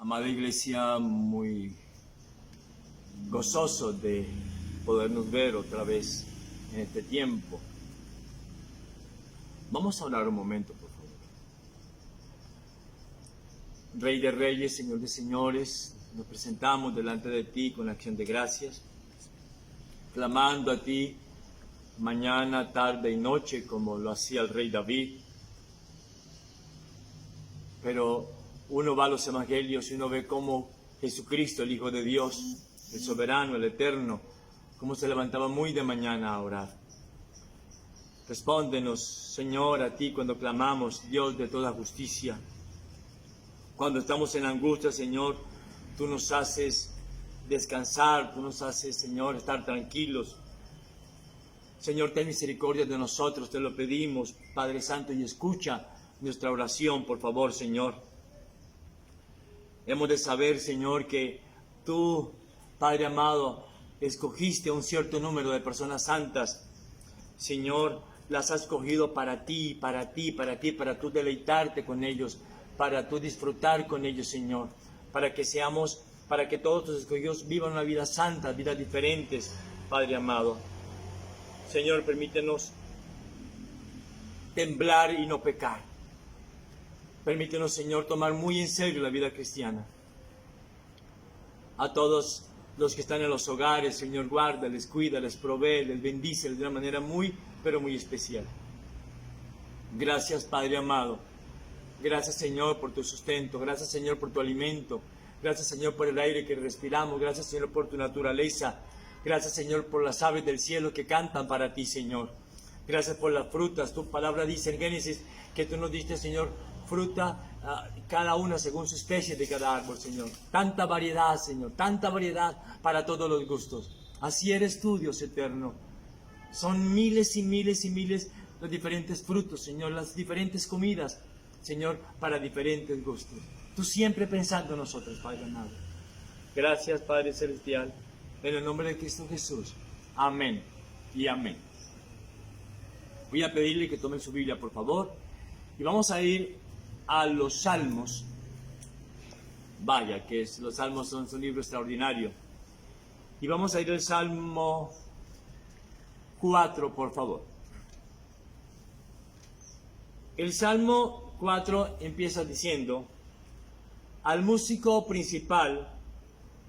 Amada Iglesia, muy gozoso de podernos ver otra vez en este tiempo. Vamos a orar un momento, por favor. Rey de Reyes, Señor de Señores, nos presentamos delante de ti con acción de gracias, clamando a ti mañana, tarde y noche, como lo hacía el rey David. Pero uno va a los evangelios y uno ve cómo Jesucristo, el Hijo de Dios, el soberano, el eterno, cómo se levantaba muy de mañana a orar. Respóndenos, Señor, a ti cuando clamamos, Dios de toda justicia. Cuando estamos en angustia, Señor, tú nos haces descansar, tú nos haces, Señor, estar tranquilos. Señor, ten misericordia de nosotros, te lo pedimos, Padre Santo, y escucha nuestra oración, por favor, Señor. Hemos de saber, Señor, que tú, Padre amado, escogiste un cierto número de personas santas. Señor, las has escogido para ti, para tú deleitarte con ellos, para tú disfrutar con ellos, Señor, para que todos tus escogidos vivan una vida santa, vidas diferentes, Padre amado. Señor, permítenos temblar y no pecar. Permítenos, Señor, tomar muy en serio la vida cristiana. A todos los que están en los hogares, Señor, guárdales, cuídales, provéeles, bendíceles de una manera muy, pero muy especial. Gracias, Padre amado. Gracias, Señor, por tu sustento. Gracias, Señor, por tu alimento. Gracias, Señor, por el aire que respiramos. Gracias, Señor, por tu naturaleza. Gracias, Señor, por las aves del cielo que cantan para ti, Señor. Gracias por las frutas. Tu palabra dice en Génesis que tú nos diste, Señor, fruta, cada una según su especie de cada árbol, Señor. Tanta variedad, Señor, tanta variedad para todos los gustos. Así eres tú, Dios eterno. Son miles y miles y miles los diferentes frutos, Señor, las diferentes comidas, Señor, para diferentes gustos. Tú siempre pensando en nosotros, Padre amado. Gracias, Padre Celestial, en el nombre de Cristo Jesús. Amén y amén. Voy a pedirle que tomen su Biblia, por favor, y vamos a ir a los Salmos. Vaya, los Salmos son un libro extraordinario. Y vamos a ir al Salmo 4, por favor. El Salmo 4 empieza diciendo: al músico principal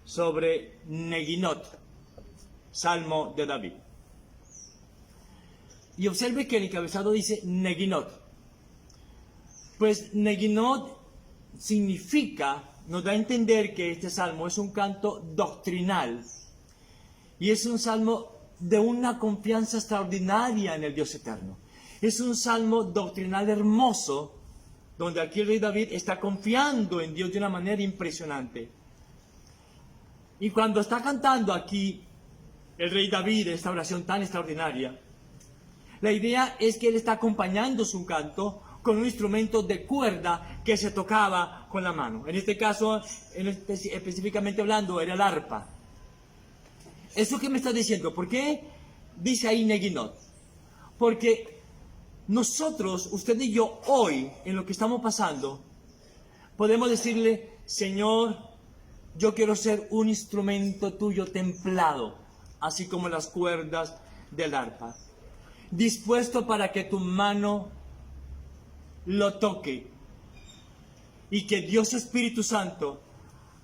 sobre Neginot, Salmo de David. Y observe que el encabezado dice Neginot. Pues Neginot significa, nos da a entender que este salmo es un canto doctrinal. Y es un salmo de una confianza extraordinaria en el Dios eterno. Es un salmo doctrinal hermoso, donde aquí el rey David está confiando en Dios de una manera impresionante. Y cuando está cantando aquí el rey David esta oración tan extraordinaria, la idea es que él está acompañando su canto con un instrumento de cuerda que se tocaba con la mano. En este caso, específicamente hablando, era el arpa. ¿Eso qué me está diciendo? ¿Por qué dice ahí Neginot? Porque nosotros, usted y yo, hoy, en lo que estamos pasando, podemos decirle: Señor, yo quiero ser un instrumento tuyo templado, así como las cuerdas del arpa, dispuesto para que tu mano lo toque y que Dios Espíritu Santo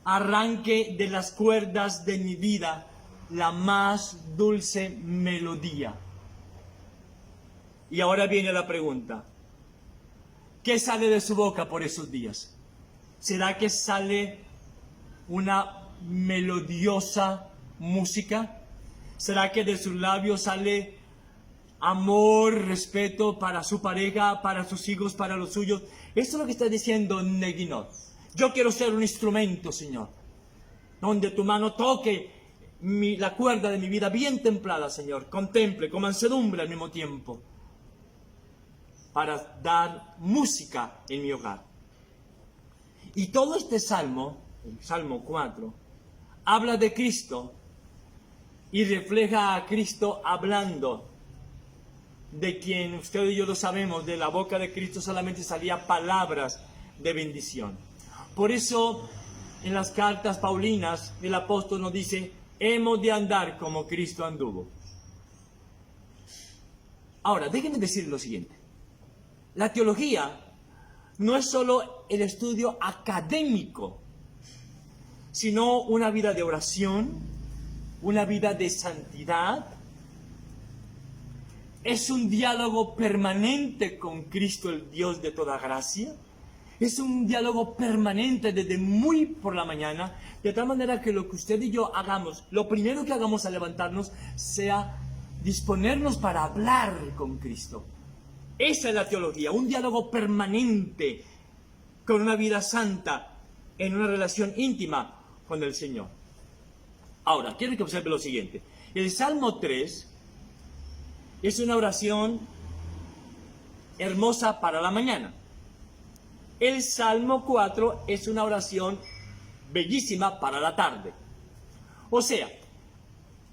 arranque de las cuerdas de mi vida la más dulce melodía. Y ahora viene la pregunta: ¿qué sale de su boca por esos días? ¿Será que sale una melodiosa música? ¿Será que de sus labios sale amor, respeto para su pareja, para sus hijos, para los suyos? Eso es lo que está diciendo Neginot. Yo quiero ser un instrumento, Señor, donde tu mano toque la cuerda de mi vida bien templada, Señor. Contemple con mansedumbre al mismo tiempo, para dar música en mi hogar. Y todo este salmo, el Salmo 4, habla de Cristo y refleja a Cristo hablando, de quien usted y yo lo sabemos, de la boca de Cristo solamente salían palabras de bendición. Por eso en las cartas paulinas, el apóstol nos dice, hemos de andar como Cristo anduvo. Ahora, déjenme decir lo siguiente. La teología no es solo el estudio académico, sino una vida de oración, una vida de santidad. Es un diálogo permanente con Cristo, el Dios de toda gracia. Es un diálogo permanente desde muy por la mañana, de tal manera que lo que usted y yo hagamos, lo primero que hagamos al levantarnos, sea disponernos para hablar con Cristo. Esa es la teología, un diálogo permanente con una vida santa, en una relación íntima con el Señor. Ahora, quiero que observe lo siguiente. El Salmo 3 es una oración hermosa para la mañana. El Salmo 4 es una oración bellísima para la tarde. O sea,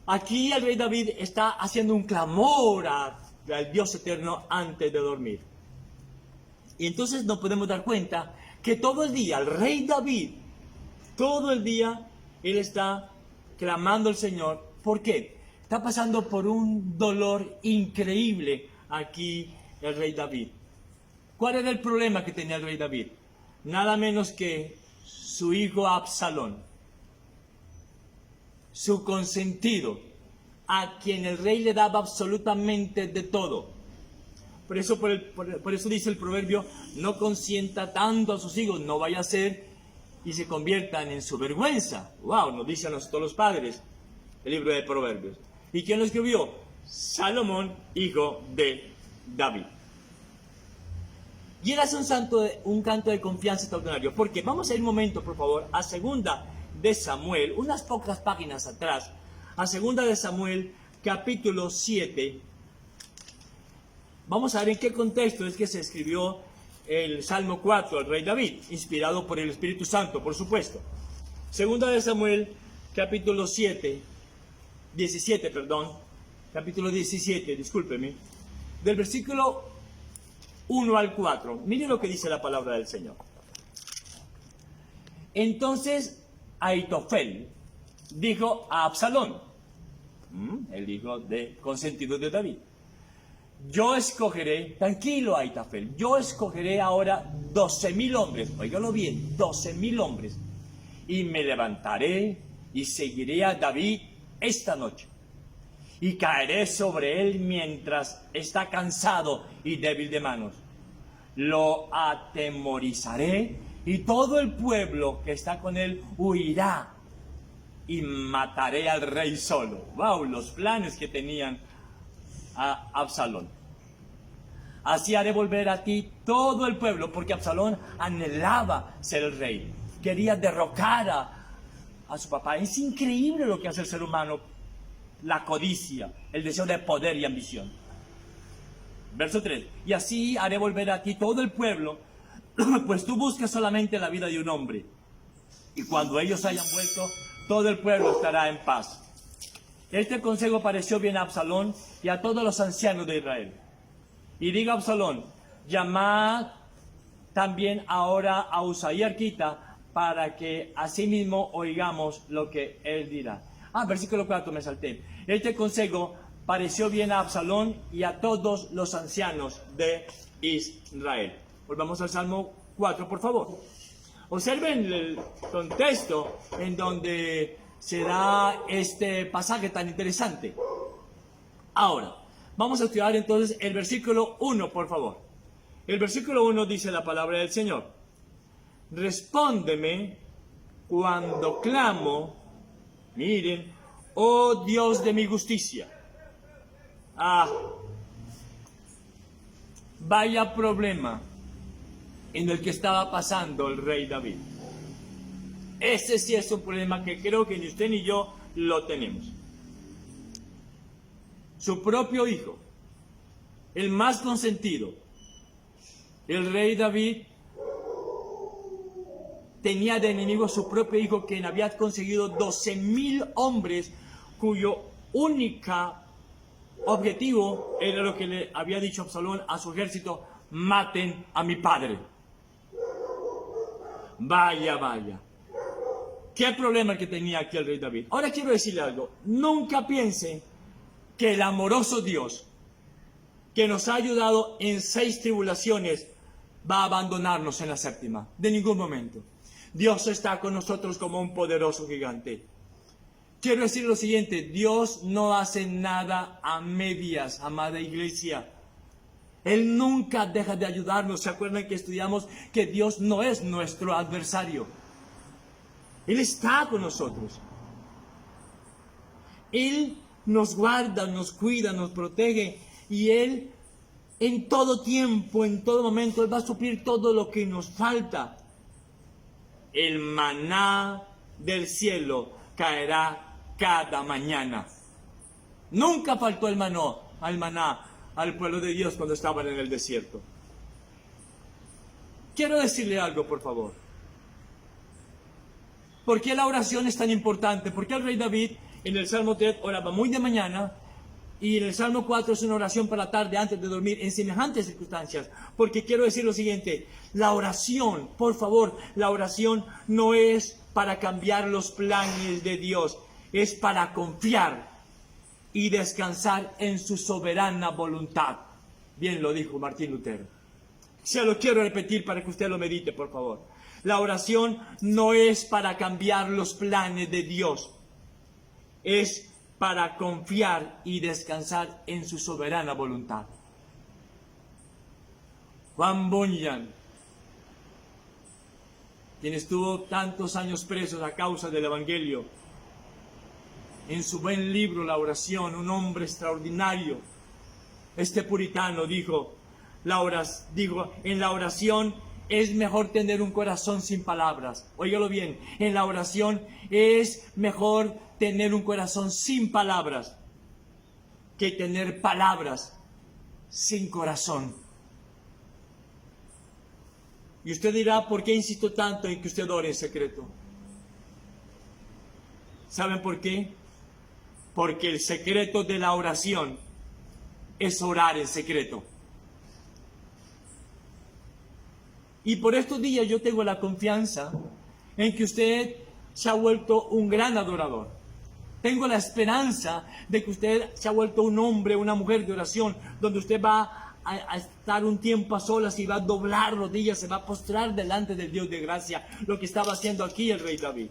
aquí el rey David está haciendo un clamor al Dios eterno antes de dormir. Y entonces nos podemos dar cuenta que todo el día el rey David, todo el día, él está clamando al Señor. ¿Por qué? Está pasando por un dolor increíble aquí el rey David. ¿Cuál era el problema que tenía el rey David? Nada menos que su hijo Absalón, su consentido, a quien el rey le daba absolutamente de todo. Por eso dice el proverbio, no consienta tanto a sus hijos, no vaya a ser y se conviertan en su vergüenza. Wow, nos dicen todos los padres el libro de Proverbios. ¿Y quién lo escribió? Salomón, hijo de David. Y él hace un canto de confianza extraordinario. Porque vamos a ir un momento, por favor, a segunda de Samuel, unas pocas páginas atrás, a segunda de Samuel, capítulo 7. Vamos a ver en qué contexto es que se escribió el Salmo 4 al rey David, inspirado por el Espíritu Santo, por supuesto. Segunda de Samuel, capítulo 17, capítulo 17, discúlpeme, del versículo 1 al 4. Miren lo que dice la palabra del Señor. Entonces Ahitofel dijo a Absalón, el hijo consentido de David, yo escogeré, tranquilo Ahitofel, yo escogeré ahora 12,000 hombres, óigalo bien, 12,000 hombres, y me levantaré y seguiré a David esta noche, y caeré sobre él mientras está cansado y débil de manos. Lo atemorizaré y todo el pueblo que está con él huirá y mataré al rey solo. ¡Wow! Los planes que tenían a Absalón. Así haré volver a ti todo el pueblo, porque Absalón anhelaba ser el rey. Quería derrocar a su papá. Es increíble lo que hace el ser humano. La codicia, el deseo de poder y ambición. Verso 3. Y así haré volver a ti todo el pueblo, pues tú buscas solamente la vida de un hombre. Y cuando ellos hayan vuelto, todo el pueblo estará en paz. Este consejo pareció bien a Absalón y a todos los ancianos de Israel. Y diga Absalón, llamad también ahora a Usai arquita, para que asimismo oigamos lo que él dirá. Versículo 4 me salté. Este consejo pareció bien a Absalón y a todos los ancianos de Israel. Volvamos al Salmo 4, por favor. Observen el contexto en donde se da este pasaje tan interesante. Ahora, vamos a estudiar entonces el versículo 1, por favor. El versículo 1 dice la palabra del Señor. Respóndeme cuando clamo, miren, oh Dios de mi justicia. Vaya problema en el que estaba pasando el rey David. Ese sí es un problema que creo que ni usted ni yo lo tenemos. Su propio hijo, el más consentido, el rey David, tenía de enemigo a su propio hijo, quien había conseguido 12,000 hombres, cuyo único objetivo era lo que le había dicho Absalón a su ejército: maten a mi padre. Vaya, vaya. qué problema que tenía aquí el rey David. Ahora quiero decirle algo. Nunca piense que el amoroso Dios, que nos ha ayudado en 6 tribulaciones, va a abandonarnos en la 7ª. De ningún momento. Dios está con nosotros como un poderoso gigante. Quiero decir lo siguiente, Dios no hace nada a medias, amada iglesia. Él nunca deja de ayudarnos. ¿Se acuerdan que estudiamos que Dios no es nuestro adversario? Él está con nosotros. Él nos guarda, nos cuida, nos protege. Y Él en todo tiempo, en todo momento, Él va a suplir todo lo que nos falta. El maná del cielo caerá cada mañana. Nunca faltó el maná al pueblo de Dios cuando estaban en el desierto. Quiero decirle algo, por favor. ¿Por qué la oración es tan importante? Porque el rey David en el Salmo 3 oraba muy de mañana y en el Salmo 4 es una oración para la tarde antes de dormir en semejantes circunstancias. Porque quiero decir lo siguiente, la oración, por favor, la oración no es para cambiar los planes de Dios, es para confiar y descansar en su soberana voluntad. Bien lo dijo Martín Lutero. Se lo quiero repetir para que usted lo medite, por favor. La oración no es para cambiar los planes de Dios, es para confiar y descansar en su soberana voluntad. Juan Bunyan, quien estuvo tantos años preso a causa del Evangelio, en su buen libro La oración, un hombre extraordinario, este puritano dijo, en la oración es mejor tener un corazón sin palabras. Óigalo bien, en la oración es mejor tener un corazón sin palabras que tener palabras sin corazón. Y usted dirá, ¿por qué insisto tanto en que usted ore en secreto? ¿Saben por qué? Porque el secreto de la oración es orar en secreto. Y por estos días yo tengo la confianza en que usted se ha vuelto un gran adorador. Tengo la esperanza de que usted se ha vuelto un hombre, una mujer de oración, donde usted va a estar un tiempo a solas y va a doblar rodillas, se va a postrar delante del Dios de gracia, lo que estaba haciendo aquí el rey David.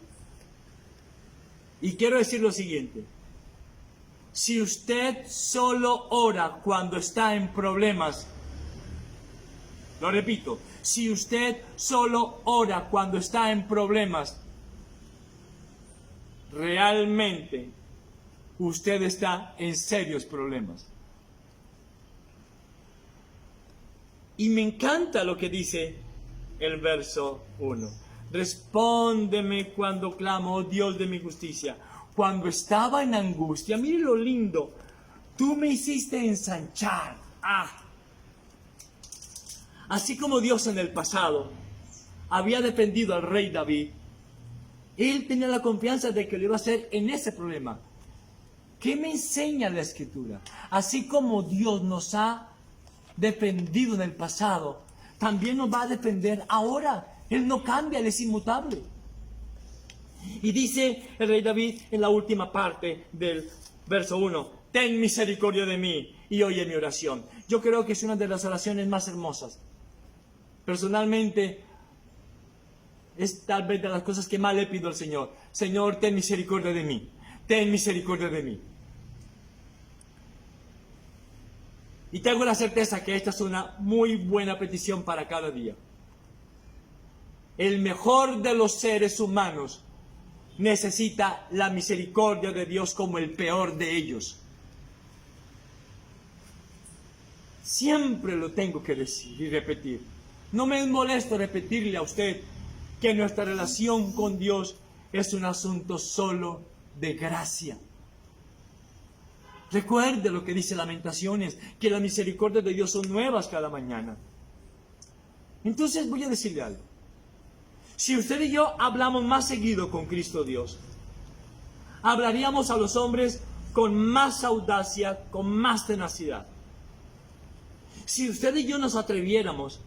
Y quiero decir lo siguiente, si usted solo ora cuando está en problemas, lo repito, si usted solo ora cuando está en problemas, realmente usted está en serios problemas. Y me encanta lo que dice el verso 1. Respóndeme cuando clamo, oh Dios de mi justicia. Cuando estaba en angustia, mire lo lindo, tú me hiciste ensanchar. Así como Dios en el pasado había defendido al rey David, él tenía la confianza de que lo iba a hacer en ese problema. ¿Qué me enseña la Escritura? Así como Dios nos ha defendido en el pasado, también nos va a defender ahora. Él no cambia, Él es inmutable. Y dice el rey David en la última parte del verso 1, ten misericordia de mí y oye mi oración. Yo creo que es una de las oraciones más hermosas. Personalmente, es tal vez de las cosas que más le pido al Señor. Señor, ten misericordia de mí. Ten misericordia de mí. Y tengo la certeza que esta es una muy buena petición para cada día. El mejor de los seres humanos necesita la misericordia de Dios como el peor de ellos. Siempre lo tengo que decir y repetir. No me es molesto repetirle a usted que nuestra relación con Dios es un asunto solo de gracia. Recuerde lo que dice Lamentaciones, que las misericordias de Dios son nuevas cada mañana. Entonces voy a decirle algo. Si usted y yo hablamos más seguido con Cristo Dios, hablaríamos a los hombres con más audacia, con más tenacidad. Si usted y yo nos atreviéramos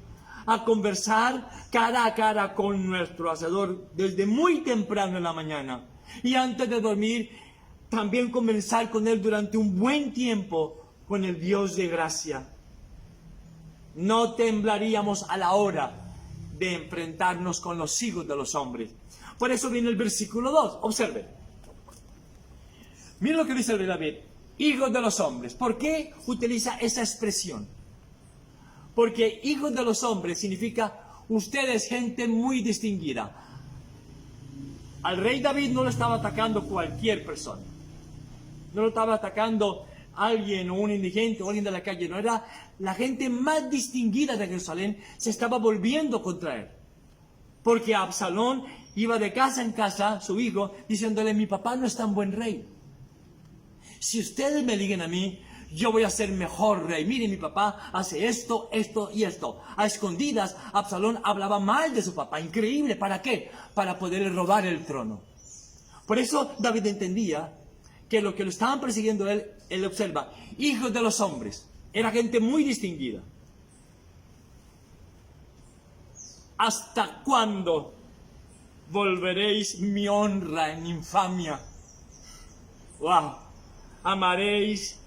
a conversar cara a cara con nuestro Hacedor desde muy temprano en la mañana. Y antes de dormir, también conversar con Él durante un buen tiempo con el Dios de gracia. No temblaríamos a la hora de enfrentarnos con los hijos de los hombres. Por eso viene el versículo 2. Observe. Miren lo que dice el rey David. Hijos de los hombres. ¿Por qué utiliza esa expresión? Porque hijos de los hombres significa ustedes gente muy distinguida. Al rey David no lo estaba atacando cualquier persona. No lo estaba atacando alguien o un indigente o alguien de la calle. No, era la gente más distinguida de Jerusalén. Se estaba volviendo contra él. Porque Absalón iba de casa en casa, su hijo, diciéndole: mi papá no es tan buen rey. Si ustedes me eligen a mí, yo voy a ser mejor rey. Miren, mi papá hace esto, esto y esto. A escondidas, Absalón hablaba mal de su papá. Increíble. ¿Para qué? Para poderle robar el trono. Por eso David entendía que lo que lo estaban persiguiendo él observa, hijos de los hombres. Era gente muy distinguida. ¿Hasta cuándo volveréis mi honra en infamia? ¡Wow! ¿Amaréis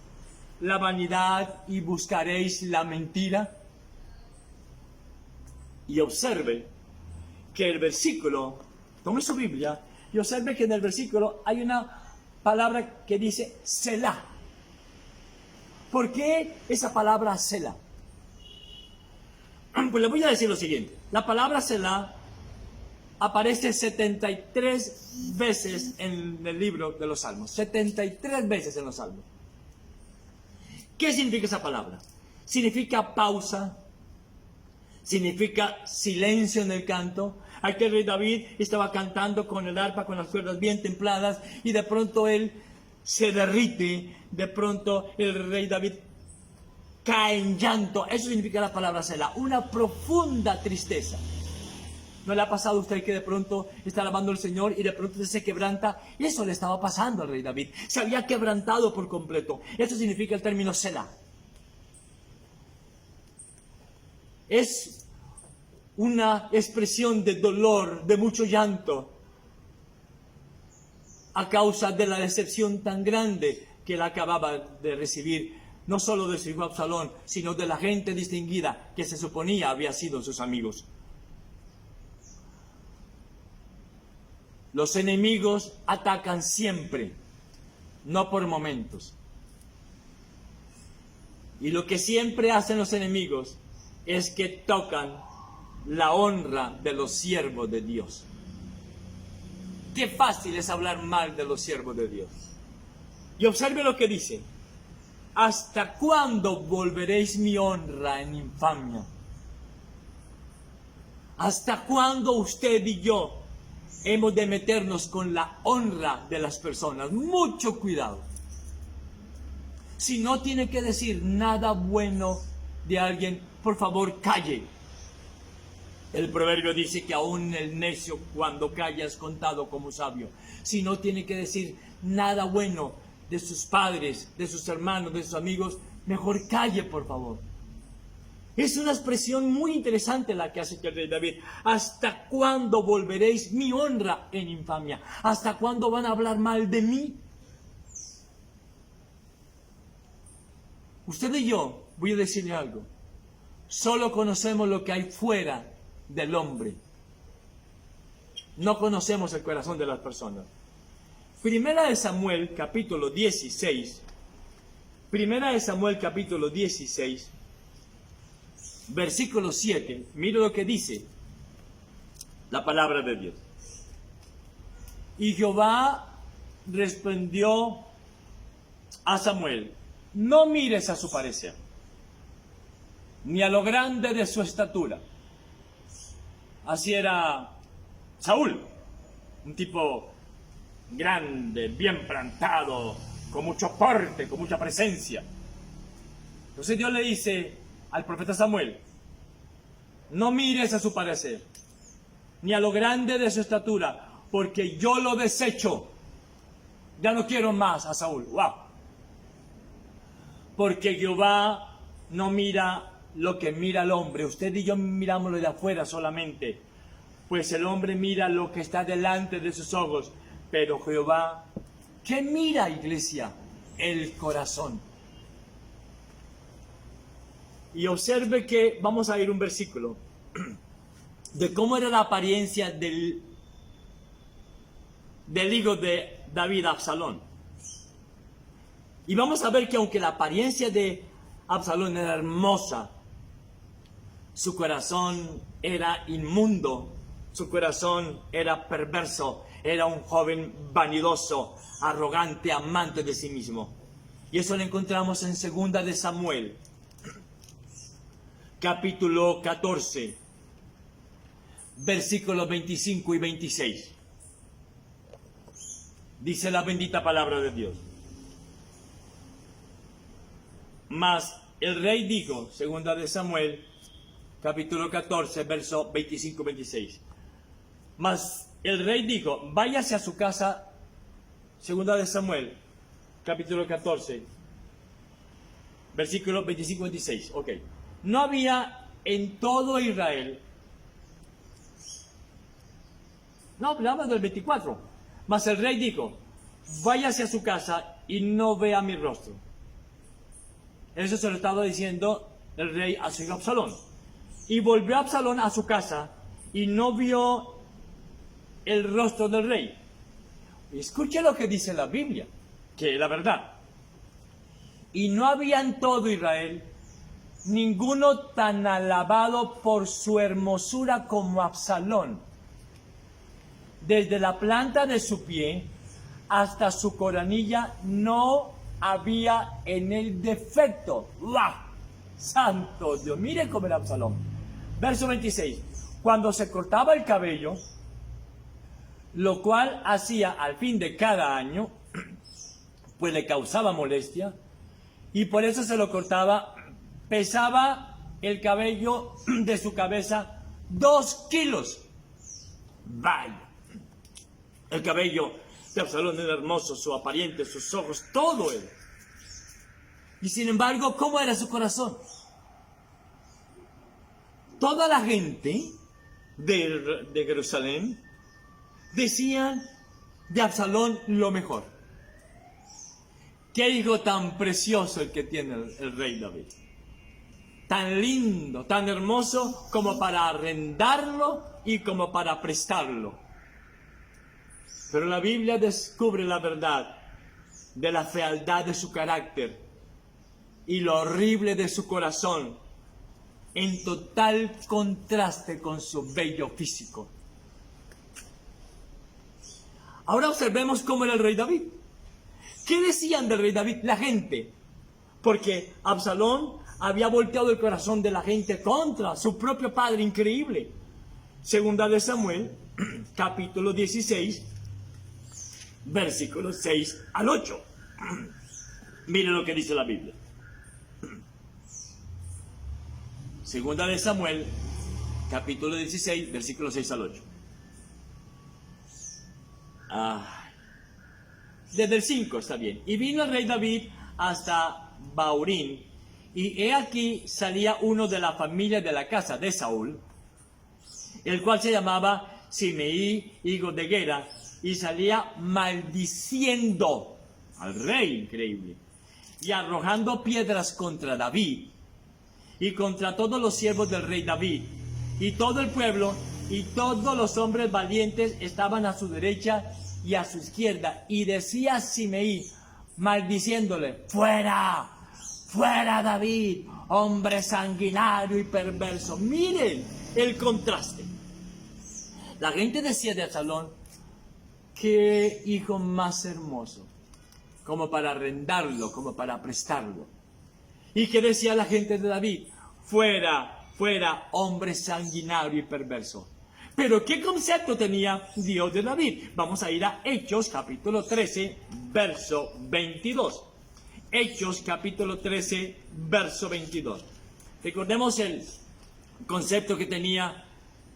la vanidad y buscaréis la mentira? Y observe que el versículo, tome su Biblia, y observe que en el versículo hay una palabra que dice Selah. ¿Por qué esa palabra Selah? Pues le voy a decir lo siguiente. La palabra Selah aparece 73 veces en el libro de los Salmos. 73 veces en los Salmos. ¿Qué significa esa palabra? Significa pausa. Significa silencio en el canto. Aquel rey David estaba cantando con el arpa, con las cuerdas bien templadas, y de pronto él se derrite. De pronto el rey David cae en llanto. Eso significa la palabra Selah. Una profunda tristeza. ¿No le ha pasado a usted que de pronto está alabando al Señor y de pronto se quebranta? Eso le estaba pasando al rey David. Se había quebrantado por completo. Eso significa el término Selah. Es una expresión de dolor, de mucho llanto, a causa de la decepción tan grande que él acababa de recibir, no solo de su hijo Absalón, sino de la gente distinguida que se suponía había sido sus amigos. Los enemigos atacan siempre, no por momentos. Y lo que siempre hacen los enemigos es que tocan la honra de los siervos de Dios. Qué fácil es hablar mal de los siervos de Dios. Y observe lo que dice. ¿Hasta cuándo volveréis mi honra en infamia? ¿Hasta cuándo usted y yo hemos de meternos con la honra de las personas? Mucho cuidado. Si no tiene que decir nada bueno de alguien, por favor, calle. El proverbio dice que aún el necio cuando calla es contado como sabio. Si no tiene que decir nada bueno de sus padres, de sus hermanos, de sus amigos, mejor calle, por favor. Es una expresión muy interesante la que hace el rey David. ¿Hasta cuándo volveréis mi honra en infamia? ¿Hasta cuándo van a hablar mal de mí? Usted y yo, voy a decirle algo. Solo conocemos lo que hay fuera del hombre. No conocemos el corazón de las personas. Primera de Samuel, capítulo 16. Primera de Samuel, capítulo 16. Versículo 7, mire lo que dice la palabra de Dios. Y Jehová respondió a Samuel: no mires a su parecer, ni a lo grande de su estatura. Así era Saúl, un tipo grande, bien plantado, con mucho porte, con mucha presencia. Entonces Dios le dice al profeta Samuel: no mires a su parecer, ni a lo grande de su estatura, porque yo lo desecho. Ya no quiero más a Saúl. ¡Wow! Porque Jehová no mira lo que mira el hombre. Usted y yo miramos lo de afuera solamente. Pues el hombre mira lo que está delante de sus ojos. Pero Jehová, ¿qué mira, iglesia? El corazón. Y observe que, vamos a ir un versículo, de cómo era la apariencia del hijo de David, Absalón. Y vamos a ver que aunque la apariencia de Absalón era hermosa, su corazón era inmundo, su corazón era perverso, era un joven vanidoso, arrogante, amante de sí mismo. Y eso lo encontramos en 2 de Samuel, capítulo 14, versículos 25 y 26. Dice la bendita palabra de Dios. Mas el rey dijo, 2 de Samuel, capítulo 14, verso 25-26. Mas el rey dijo, váyase a su casa, 2 de Samuel, capítulo 14, versículo 25-26. Ok. No había en todo Israel, no, hablaba del 24. Mas el rey dijo, váyase a su casa y no vea mi rostro. Eso se lo estaba diciendo el rey a su hijo Absalón. Y volvió Absalón a su casa y no vio el rostro del rey. Escuche lo que dice la Biblia, que es la verdad. Y no había en todo Israel ninguno tan alabado por su hermosura como Absalón. Desde la planta de su pie hasta su coronilla no había en él defecto. ¡Uah! Santo Dios, mire cómo era Absalón. Verso 26. Cuando se cortaba el cabello, lo cual hacía al fin de cada año, pues le causaba molestia, y por eso se lo cortaba, pesaba el cabello de su cabeza 2 kilos. Vaya. El cabello de Absalón era hermoso, su apariencia, sus ojos, todo era. Y sin embargo, ¿cómo era su corazón? Toda la gente de Jerusalén decían de Absalón lo mejor. Qué hijo tan precioso el que tiene el rey David. Tan lindo, tan hermoso como para arrendarlo y como para prestarlo. Pero la Biblia descubre la verdad de la fealdad de su carácter y lo horrible de su corazón en total contraste con su bello físico. Ahora observemos cómo era el rey David. ¿Qué decían del rey David la gente? Porque Absalón había volteado el corazón de la gente contra su propio padre, increíble. 2 de Samuel, capítulo 16, versículos 6 al 8. Mire lo que dice la Biblia. 2 de Samuel, capítulo 16, versículos 6 al 8. Desde el 5 está bien. Y vino el rey David hasta Baurín, y he aquí salía uno de la familia de la casa de Saúl, el cual se llamaba Simeí, hijo de Gera, y salía maldiciendo al rey, increíble, y arrojando piedras contra David y contra todos los siervos del rey David, y todo el pueblo y todos los hombres valientes estaban a su derecha y a su izquierda, y decía Simeí, maldiciéndole, fuera, fuera David, hombre sanguinario y perverso. Miren el contraste. La gente decía de Absalón, qué hijo más hermoso, como para arrendarlo, como para prestarlo. ¿Y qué decía la gente de David? Fuera, fuera, hombre sanguinario y perverso. Pero ¿qué concepto tenía Dios de David? Vamos a ir a Hechos capítulo 13, verso 22. Hechos capítulo 13, verso 22. Recordemos el concepto que tenía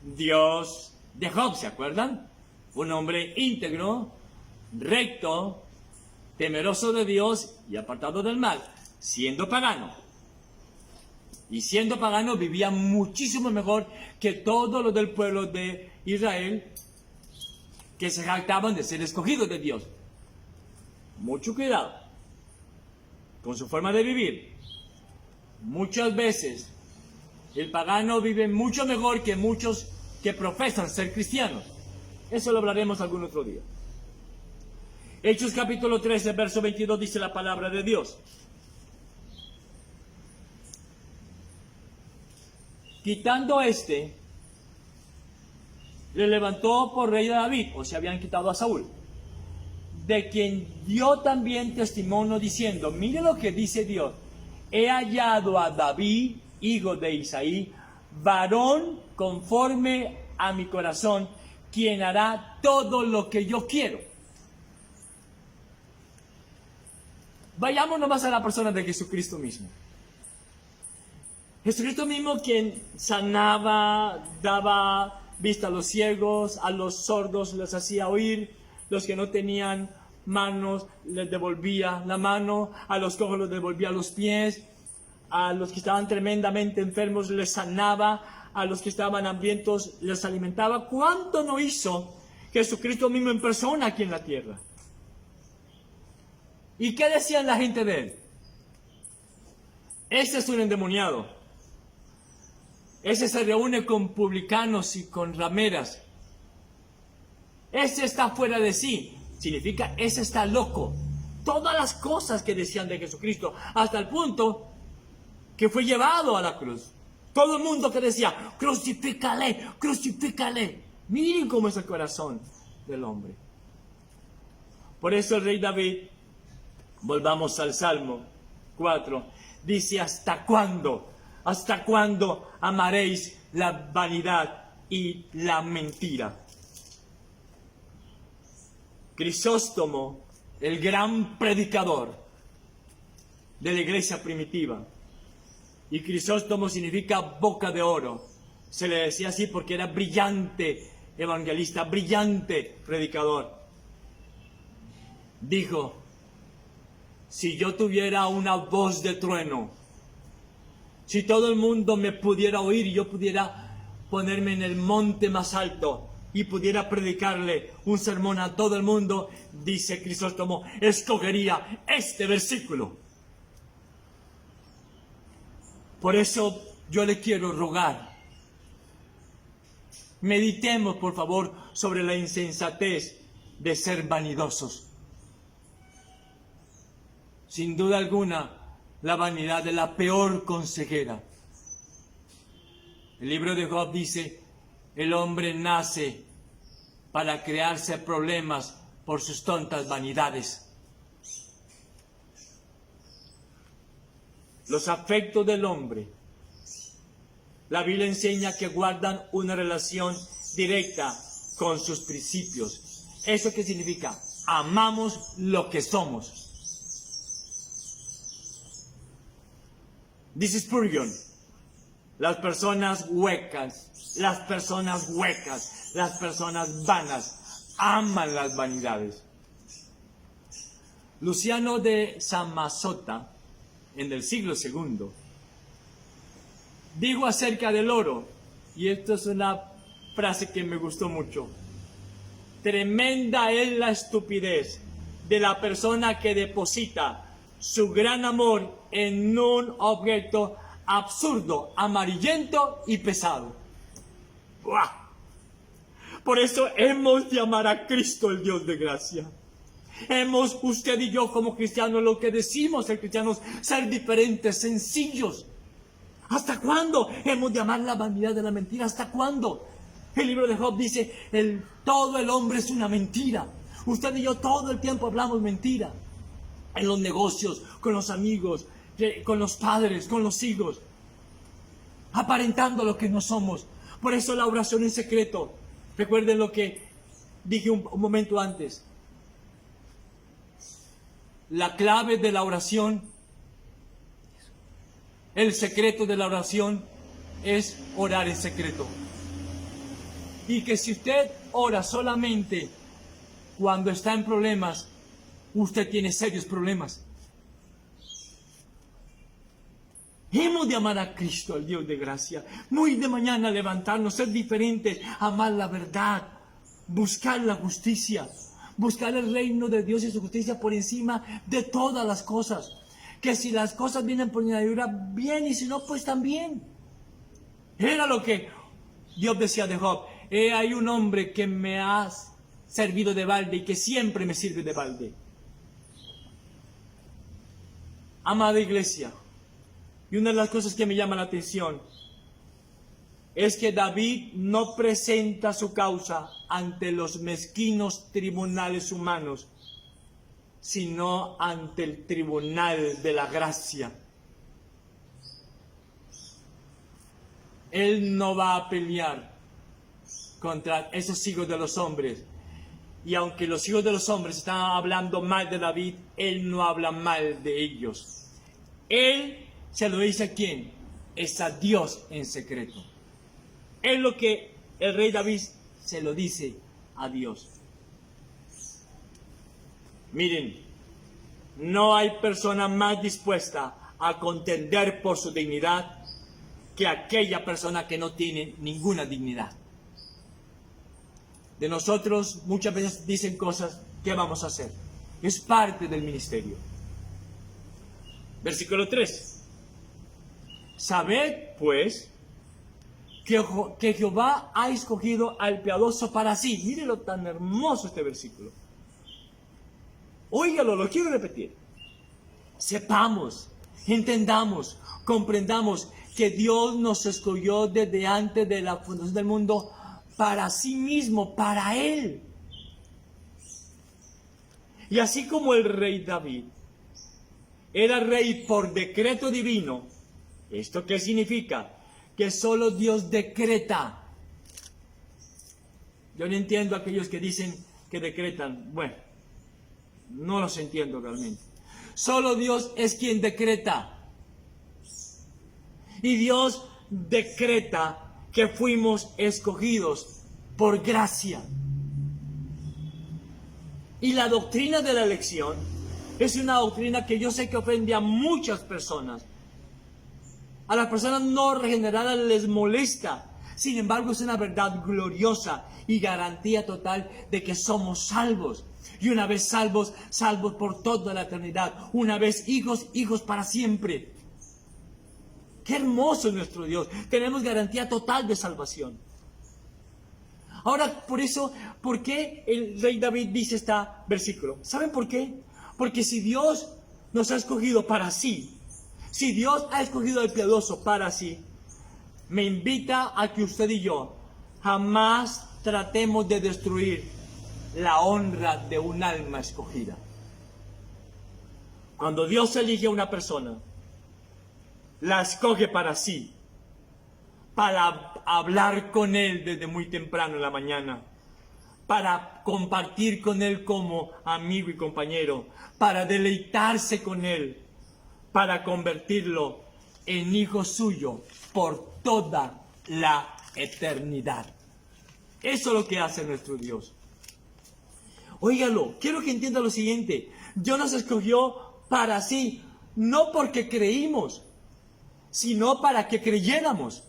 Dios de Job, ¿se acuerdan? Un hombre íntegro, recto, temeroso de Dios y apartado del mal, siendo pagano. Y siendo pagano vivía muchísimo mejor que todos los del pueblo de Israel que se jactaban de ser escogidos de Dios. Mucho cuidado con su forma de vivir. Muchas veces el pagano vive mucho mejor que muchos que profesan ser cristianos. Eso lo hablaremos algún otro día. Hechos capítulo 13, verso 22 dice la palabra de Dios. Quitando le levantó por rey de David, o se habían quitado a Saúl, de quien dio también testimonio diciendo, mire lo que dice Dios, he hallado a David, hijo de Isaí, varón conforme a mi corazón, quien hará todo lo que yo quiero. Vayamos nomás a la persona de Jesucristo mismo. Jesucristo mismo quien sanaba, daba vista a los ciegos, a los sordos les hacía oír, los que no tenían manos les devolvía la mano, a los cojos les devolvía los pies, a los que estaban tremendamente enfermos les sanaba, a los que estaban hambrientos les alimentaba. ¿Cuánto no hizo Jesucristo mismo en persona aquí en la tierra? ¿Y qué decían la gente de él? Ese es un endemoniado. Ese se reúne con publicanos y con rameras. Ese está fuera de sí. Significa, ese está loco. Todas las cosas que decían de Jesucristo, hasta el punto que fue llevado a la cruz. Todo el mundo que decía, crucifícale, crucifícale. Miren cómo es el corazón del hombre. Por eso el rey David, volvamos al Salmo 4, dice, ¿hasta cuándo? ¿Hasta cuándo amaréis la vanidad y la mentira? Crisóstomo, el gran predicador de la iglesia primitiva, y Crisóstomo significa boca de oro, se le decía así porque era brillante evangelista, brillante predicador, dijo, si yo tuviera una voz de trueno, si todo el mundo me pudiera oír y yo pudiera ponerme en el monte más alto y pudiera predicarle un sermón a todo el mundo, dice Crisóstomo, escogería este versículo. Por eso yo le quiero rogar, meditemos por favor sobre la insensatez de ser vanidosos. Sin duda alguna, la vanidad es la peor consejera. El libro de Job dice, el hombre nace para crearse problemas por sus tontas vanidades. Los afectos del hombre, la Biblia enseña que guardan una relación directa con sus principios. ¿Eso qué significa? Amamos lo que somos. Dice Spurgeon, las personas huecas, las personas vanas, aman las vanidades. Luciano de Samosata, en el siglo II, dijo acerca del oro, y esto es una frase que me gustó mucho, tremenda es la estupidez de la persona que deposita su gran amor en un objeto absurdo, amarillento y pesado. ¡Buah! Por eso hemos de amar a Cristo, el Dios de gracia. Hemos, usted y yo como cristianos, lo que decimos ser cristianos, ser diferentes, sencillos. ¿Hasta cuándo hemos de amar la vanidad de la mentira? ¿Hasta cuándo? El libro de Job dice, todo el hombre es una mentira. Usted y yo todo el tiempo hablamos mentira. En los negocios, con los amigos, con los padres, con los hijos, aparentando lo que no somos. Por eso la oración en secreto. Recuerden lo que dije un momento antes. La clave de la oración, el secreto de la oración es orar en secreto. Y que si usted ora solamente cuando está en problemas, usted tiene serios problemas. Hemos de amar a Cristo, al Dios de gracia. Muy de mañana levantarnos, ser diferentes, amar la verdad, buscar la justicia, buscar el reino de Dios y su justicia por encima de todas las cosas. Que si las cosas vienen por añadidura, bien, y si no, pues también. Era lo que Dios decía de Job. Hay un hombre que me ha servido de balde y que siempre me sirve de balde. Amada iglesia, y una de las cosas que me llama la atención es que David no presenta su causa ante los mezquinos tribunales humanos, sino ante el tribunal de la gracia. Él no va a pelear contra esos hijos de los hombres. Y aunque los hijos de los hombres están hablando mal de David, él no habla mal de ellos. Él se lo dice a quién? Es a Dios en secreto. Es lo que el rey David se lo dice a Dios. Miren, no hay persona más dispuesta a contender por su dignidad que aquella persona que no tiene ninguna dignidad. De nosotros muchas veces dicen cosas, ¿qué vamos a hacer? Es parte del ministerio. Versículo 3. Sabed, pues, que Jehová ha escogido al piadoso para sí. Mírenlo tan hermoso este versículo. Óigalo, lo quiero repetir. Sepamos, entendamos, comprendamos que Dios nos escogió desde antes de la fundación del mundo para sí mismo, para Él. Y así como el rey David era rey por decreto divino, ¿esto qué significa? Que solo Dios decreta. Yo no entiendo a aquellos que dicen que decretan. Bueno, no los entiendo realmente. Solo Dios es quien decreta. Y Dios decreta que fuimos escogidos por gracia. Y la doctrina de la elección es una doctrina que yo sé que ofende a muchas personas. A las personas no regeneradas les molesta. Sin embargo, es una verdad gloriosa y garantía total de que somos salvos. Y una vez salvos, salvos por toda la eternidad. Una vez hijos, hijos para siempre. ¡Qué hermoso es nuestro Dios! Tenemos garantía total de salvación. Ahora, por eso, ¿por qué el rey David dice este versículo? ¿Saben por qué? Porque si Dios nos ha escogido para sí, si Dios ha escogido al piadoso para sí, me invita a que usted y yo jamás tratemos de destruir la honra de un alma escogida. Cuando Dios elige a una persona, la escoge para sí, para hablar con Él desde muy temprano en la mañana, para compartir con Él como amigo y compañero, para deleitarse con Él, para convertirlo en hijo suyo por toda la eternidad. Eso es lo que hace nuestro Dios. Óigalo, quiero que entienda lo siguiente. Dios nos escogió para sí, no porque creímos, sino para que creyéramos.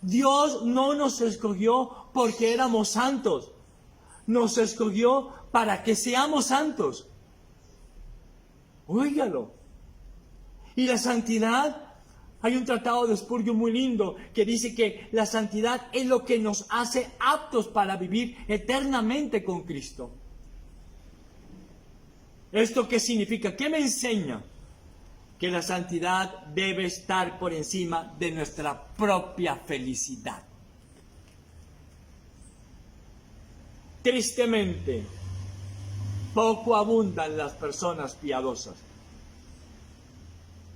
Dios no nos escogió porque éramos santos. Nos escogió para que seamos santos. Óigalo. Y la santidad, hay un tratado de Spurgeon muy lindo que dice que la santidad es lo que nos hace aptos para vivir eternamente con Cristo. ¿Esto qué significa? ¿Qué me enseña? Que la santidad debe estar por encima de nuestra propia felicidad. Tristemente, poco abundan las personas piadosas.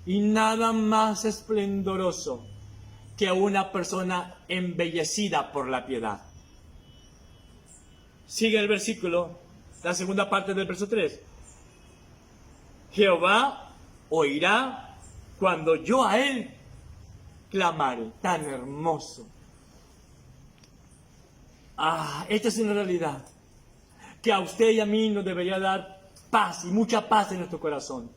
Y nada más esplendoroso que una persona embellecida por la piedad. Sigue el versículo, la segunda parte del verso 3. Jehová oirá cuando yo a Él clamare. Tan hermoso. Esta es una realidad que a usted y a mí nos debería dar paz y mucha paz en nuestro corazón.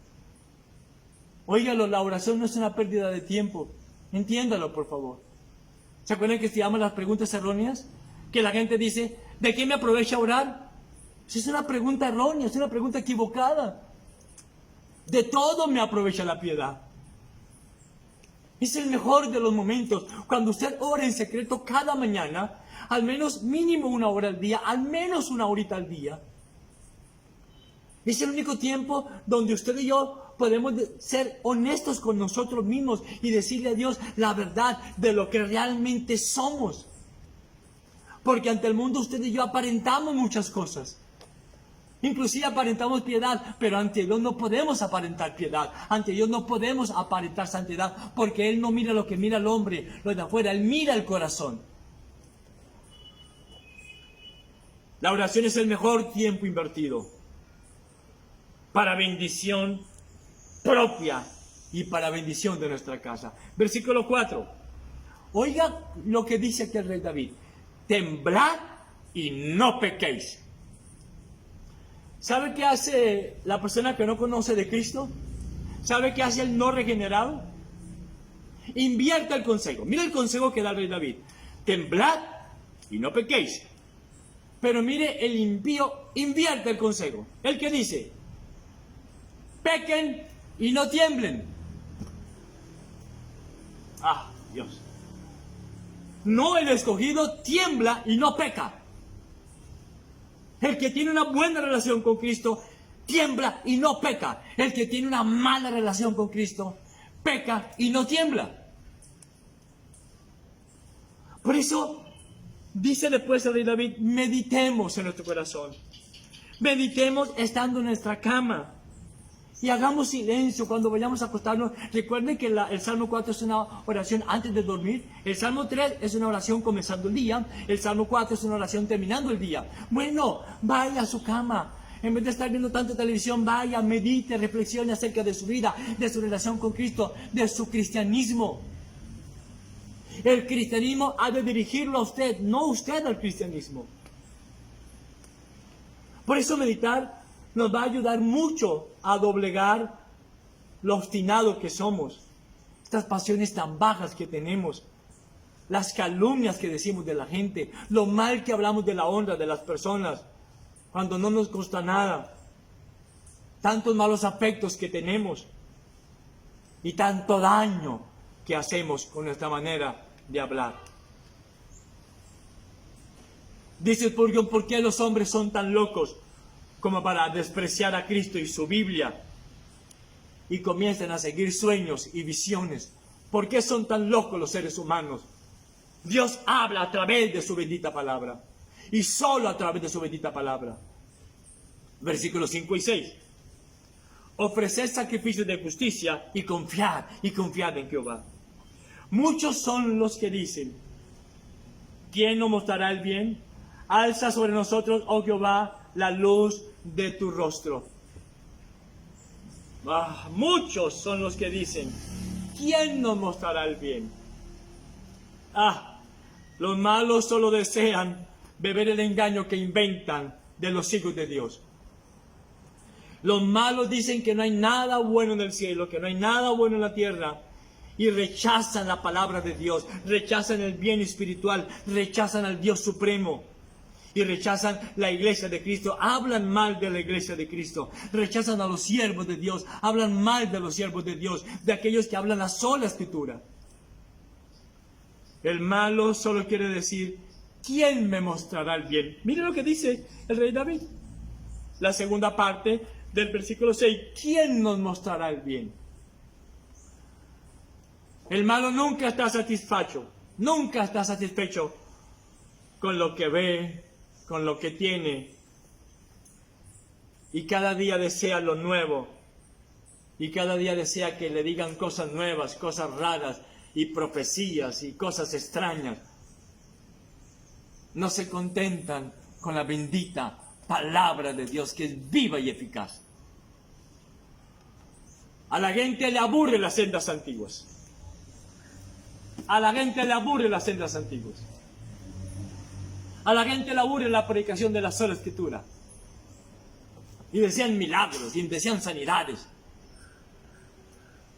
Óigalo, la oración no es una pérdida de tiempo. Entiéndalo, por favor. ¿Se acuerdan que se llaman las preguntas erróneas? Que la gente dice, ¿de qué me aprovecha orar? Esa es una pregunta errónea, es una pregunta equivocada. De todo me aprovecha la piedad. Es el mejor de los momentos. Cuando usted ora en secreto cada mañana, al menos mínimo 1 hora al día, al menos 1 horita al día. Es el único tiempo donde usted y yo podemos ser honestos con nosotros mismos y decirle a Dios la verdad de lo que realmente somos. Porque ante el mundo usted y yo aparentamos muchas cosas. Inclusive aparentamos piedad, pero ante Dios no podemos aparentar piedad. Ante Dios no podemos aparentar santidad, porque Él no mira lo que mira el hombre, lo de afuera, Él mira el corazón. La oración es el mejor tiempo invertido para bendición propia y para bendición de nuestra casa. Versículo 4. Oiga lo que dice aquí el rey David. Temblad y no pequéis. ¿Sabe qué hace la persona que no conoce de Cristo? ¿Sabe qué hace el no regenerado? Invierta el consejo. Mira el consejo que da el rey David. Temblad y no pequéis. Pero mire, el impío invierte el consejo. El que dice, pequen y no tiemblen. Ah, Dios. No, el escogido tiembla y no peca. El que tiene una buena relación con Cristo tiembla y no peca. El que tiene una mala relación con Cristo peca y no tiembla. Por eso dice después el rey David, meditemos en nuestro corazón. Meditemos estando en nuestra cama. Y hagamos silencio cuando vayamos a acostarnos. Recuerden que el Salmo 4 es una oración antes de dormir. El Salmo 3 es una oración comenzando el día. El Salmo 4 es una oración terminando el día. Bueno, vaya a su cama. En vez de estar viendo tanta televisión, vaya, medite, reflexione acerca de su vida, de su relación con Cristo, de su cristianismo. El cristianismo ha de dirigirlo a usted, no usted al cristianismo. Por eso meditar nos va a ayudar mucho a doblegar lo obstinados que somos, estas pasiones tan bajas que tenemos, las calumnias que decimos de la gente, lo mal que hablamos de la honra de las personas, cuando no nos consta nada, tantos malos afectos que tenemos y tanto daño que hacemos con nuestra manera de hablar. Dice Spurgeon, ¿por qué los hombres son tan locos como para despreciar a Cristo y su Biblia y comienzan a seguir sueños y visiones? ¿Por qué son tan locos los seres humanos? Dios habla a través de su bendita palabra y solo a través de su bendita palabra. Versículos 5 y 6. Ofreced sacrificios de justicia y confiad en Jehová. Muchos son los que dicen, ¿quién nos mostrará el bien? Alza sobre nosotros, oh Jehová, la luz de tu rostro. Muchos son los que dicen, ¿quién nos mostrará el bien? Los malos solo desean beber el engaño que inventan de los hijos de Dios. Los malos dicen que no hay nada bueno en el cielo, que no hay nada bueno en la tierra, y rechazan la palabra de Dios, rechazan el bien espiritual, rechazan al Dios supremo. Y rechazan la iglesia de Cristo, hablan mal de la iglesia de Cristo, rechazan a los siervos de Dios, hablan mal de los siervos de Dios, de aquellos que hablan la sola escritura. El malo solo quiere decir, ¿quién me mostrará el bien? Mire lo que dice el rey David. La segunda parte del versículo 6, ¿quién nos mostrará el bien? El malo nunca está satisfecho con lo que ve, con lo que tiene, y cada día desea lo nuevo, y cada día desea que le digan cosas nuevas, cosas raras, y profecías, y cosas extrañas. No se contentan con la bendita palabra de Dios, que es viva y eficaz. A la gente le aburren las sendas antiguas. A la gente le aburren las sendas antiguas. A la gente le aburre la predicación de la sola escritura. Y desean milagros, y desean sanidades.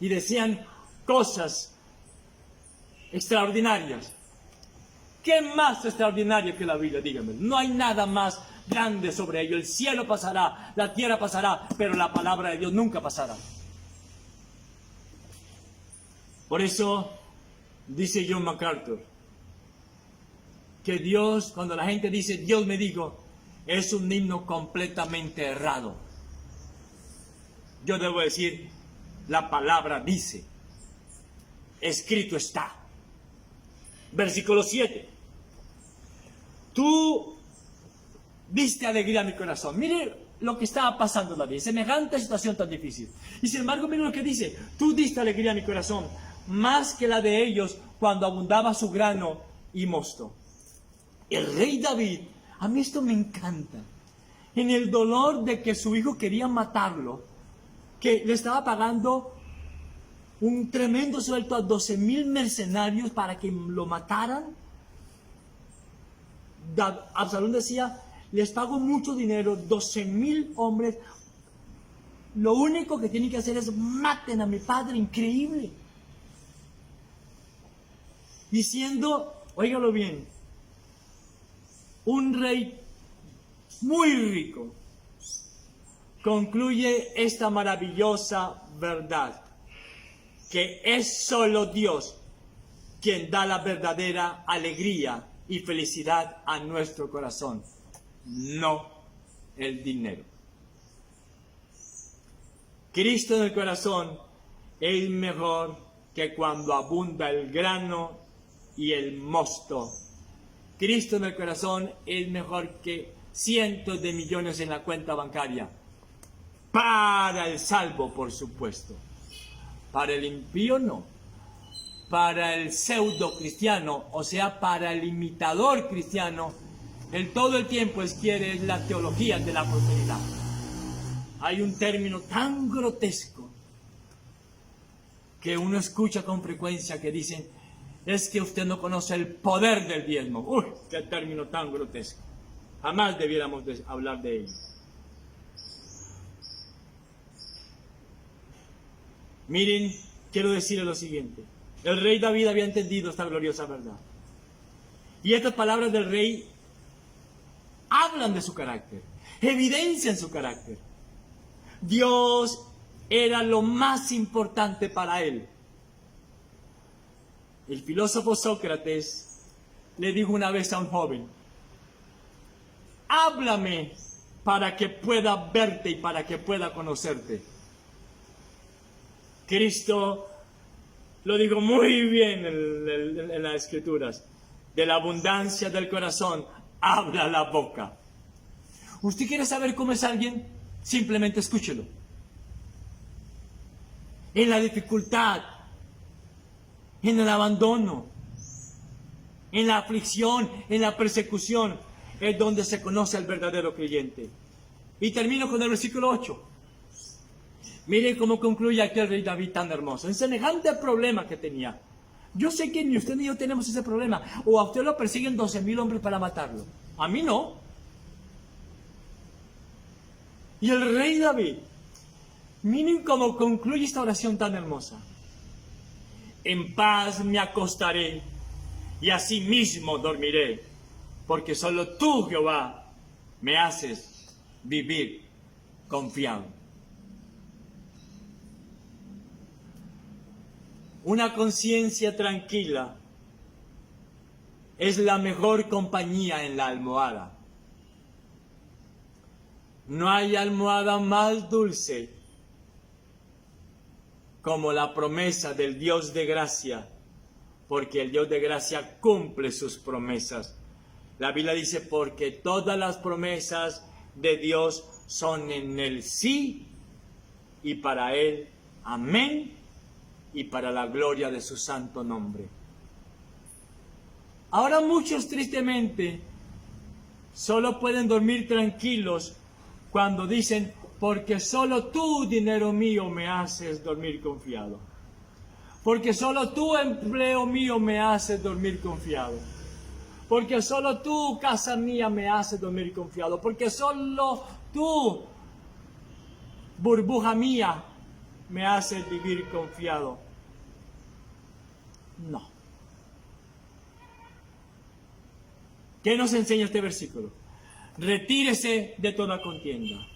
y decían cosas extraordinarias. ¿Qué más extraordinario que la Biblia? Dígame. No hay nada más grande sobre ello. El cielo pasará, la tierra pasará, pero la palabra de Dios nunca pasará. Por eso dice John MacArthur que Dios, cuando la gente dice Dios me dijo, es un himno completamente errado. Yo debo decir, la palabra dice, escrito está. Versículo 7. Tú diste alegría a mi corazón. Mire lo que estaba pasando David, semejante situación tan difícil. Y sin embargo, mire lo que dice, tú diste alegría a mi corazón, más que la de ellos cuando abundaba su grano y mosto. El rey David, a mí esto me encanta, en el dolor de que su hijo quería matarlo, que le estaba pagando un tremendo sueldo a 12,000 mercenarios para que lo mataran. Absalón decía, les pago mucho dinero, 12,000 hombres, lo único que tienen que hacer es maten a mi padre. Increíble. Diciendo, óigalo bien, un rey muy rico concluye esta maravillosa verdad, que es solo Dios quien da la verdadera alegría y felicidad a nuestro corazón, no el dinero. Cristo en el corazón es mejor que cuando abunda el grano y el mosto. Cristo en el corazón es mejor que cientos de millones en la cuenta bancaria. Para el salvo, por supuesto. Para el impío no. Para el pseudo cristiano, o sea, para el imitador cristiano, el todo el tiempo quiere la teología de la prosperidad. Hay un término tan grotesco que uno escucha con frecuencia que dicen, es que usted no conoce el poder del diezmo. ¡Uy, qué término tan grotesco! Jamás debiéramos hablar de ello. Miren, quiero decirles lo siguiente. El rey David había entendido esta gloriosa verdad. Y estas palabras del rey hablan de su carácter, evidencian su carácter. Dios era lo más importante para él. El filósofo Sócrates le dijo una vez a un joven, háblame para que pueda verte y para que pueda conocerte. Cristo lo dijo muy bien en las Escrituras. De la abundancia del corazón habla la boca. ¿Usted quiere saber cómo es alguien? Simplemente escúchelo. En la dificultad, en el abandono, en la aflicción, en la persecución, es donde se conoce al verdadero creyente. Y termino con el versículo 8. Miren cómo concluye aquí el rey David tan hermoso. En semejante problema que tenía. Yo sé que ni usted ni yo tenemos ese problema. O a usted lo persiguen 12,000 hombres para matarlo. A mí no. Y el rey David, miren cómo concluye esta oración tan hermosa. En paz me acostaré y asimismo dormiré, porque solo tú, Jehová, me haces vivir confiado. Una conciencia tranquila es la mejor compañía en la almohada. No hay almohada más dulce como la promesa del Dios de gracia, porque el Dios de gracia cumple sus promesas. La Biblia dice, porque todas las promesas de Dios son en el sí y para Él, amén, y para la gloria de su santo nombre. Ahora muchos tristemente solo pueden dormir tranquilos cuando dicen, porque solo tú, dinero mío, me haces dormir confiado. Porque solo tú, empleo mío, me haces dormir confiado. Porque solo tú, casa mía, me haces dormir confiado. Porque solo tú, burbuja mía, me hace vivir confiado. No. ¿Qué nos enseña este versículo? Retírese de toda contienda.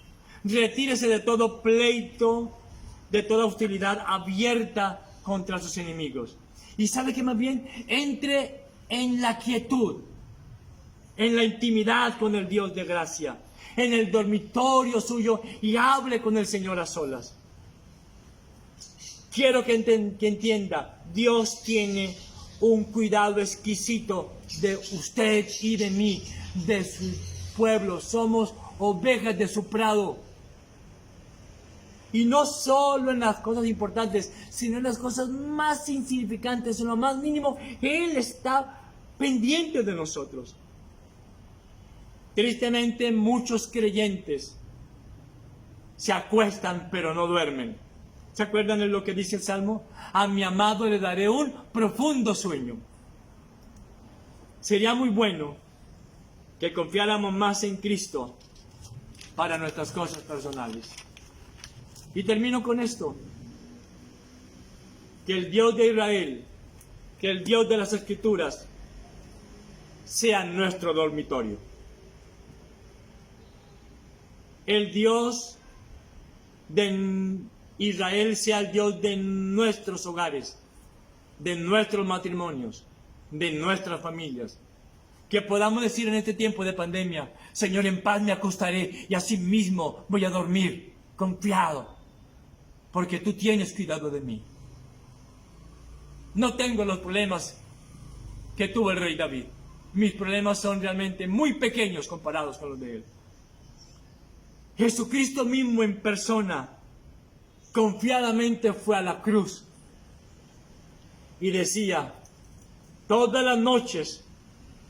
Retírese de todo pleito, de toda hostilidad abierta contra sus enemigos. Y sabe que más bien entre en la quietud, en la intimidad con el Dios de gracia, en el dormitorio suyo y hable con el Señor a solas. Quiero que entienda, Dios tiene un cuidado exquisito de usted y de mí, de su pueblo. Somos ovejas de su prado. Y no solo en las cosas importantes, sino en las cosas más insignificantes, en lo más mínimo, Él está pendiente de nosotros. Tristemente, muchos creyentes se acuestan pero no duermen. ¿Se acuerdan de lo que dice el Salmo? A mi amado le daré un profundo sueño. Sería muy bueno que confiáramos más en Cristo para nuestras cosas personales. Y termino con esto. Que el Dios de Israel, que el Dios de las Escrituras, sea nuestro dormitorio. El Dios de Israel sea el Dios de nuestros hogares, de nuestros matrimonios, de nuestras familias. Que podamos decir en este tiempo de pandemia, Señor, en paz me acostaré y así mismo voy a dormir, confiado, porque tú tienes cuidado de mí. No tengo los problemas que tuvo el rey David. Mis problemas son realmente muy pequeños comparados con los de él. Jesucristo mismo en persona confiadamente fue a la cruz y decía, todas las noches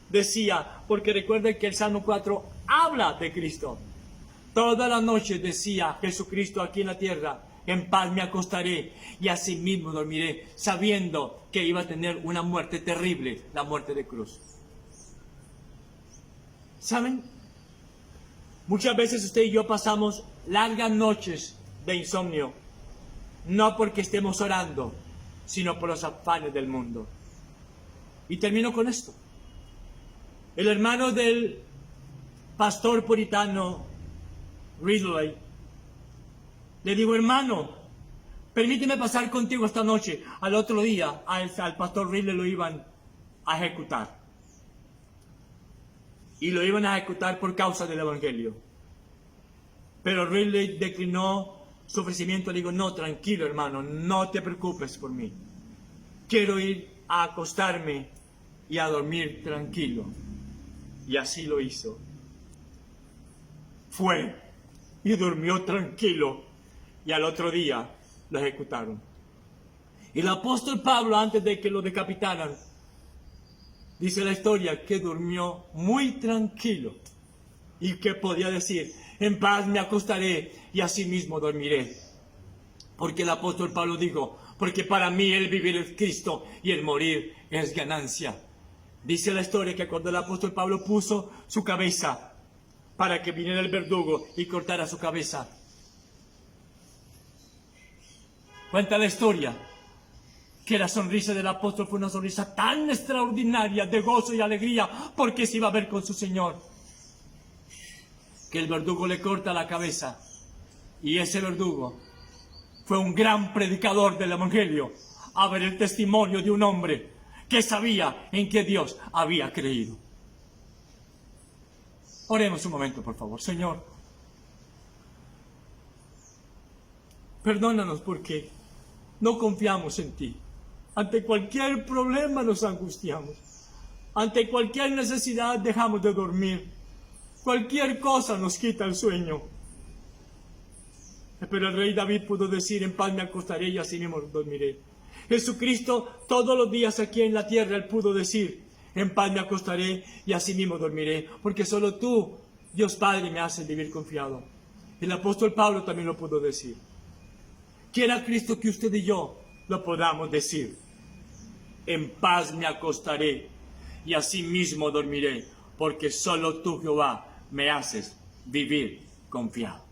decía, porque recuerden que el Salmo 4 habla de Cristo, todas las noches decía Jesucristo aquí en la tierra, en paz me acostaré y así mismo dormiré, sabiendo que iba a tener una muerte terrible, la muerte de cruz. ¿Saben? Muchas veces usted y yo pasamos largas noches de insomnio, no porque estemos orando, sino por los afanes del mundo. Y termino con esto. El hermano del pastor puritano Ridley le digo, hermano, permíteme pasar contigo esta noche. Al otro día al pastor Ridley lo iban a ejecutar. Y lo iban a ejecutar por causa del evangelio. Pero Ridley declinó su ofrecimiento. Le digo, no, tranquilo hermano, no te preocupes por mí. Quiero ir a acostarme y a dormir tranquilo. Y así lo hizo. Fue y durmió tranquilo. Y al otro día lo ejecutaron. Y el apóstol Pablo, antes de que lo decapitaran, dice la historia que durmió muy tranquilo y que podía decir, en paz me acostaré y así mismo dormiré. Porque el apóstol Pablo dijo, porque para mí el vivir es Cristo y el morir es ganancia. Dice la historia que cuando el apóstol Pablo puso su cabeza para que viniera el verdugo y cortara su cabeza, cuenta la historia que la sonrisa del apóstol fue una sonrisa tan extraordinaria de gozo y alegría porque se iba a ver con su Señor, que el verdugo le corta la cabeza y ese verdugo fue un gran predicador del evangelio a ver el testimonio de un hombre que sabía en qué Dios había creído. Oremos un momento, por favor. Señor, perdónanos porque no confiamos en ti. Ante cualquier problema nos angustiamos. Ante cualquier necesidad dejamos de dormir. Cualquier cosa nos quita el sueño. Pero el rey David pudo decir, en paz me acostaré y así mismo dormiré. Jesucristo todos los días aquí en la tierra, Él pudo decir, en paz me acostaré y así mismo dormiré. Porque solo tú, Dios Padre, me haces vivir confiado. El apóstol Pablo también lo pudo decir. Quiera Cristo que usted y yo lo podamos decir. En paz me acostaré y así mismo dormiré, porque solo tú, Jehová, me haces vivir confiado.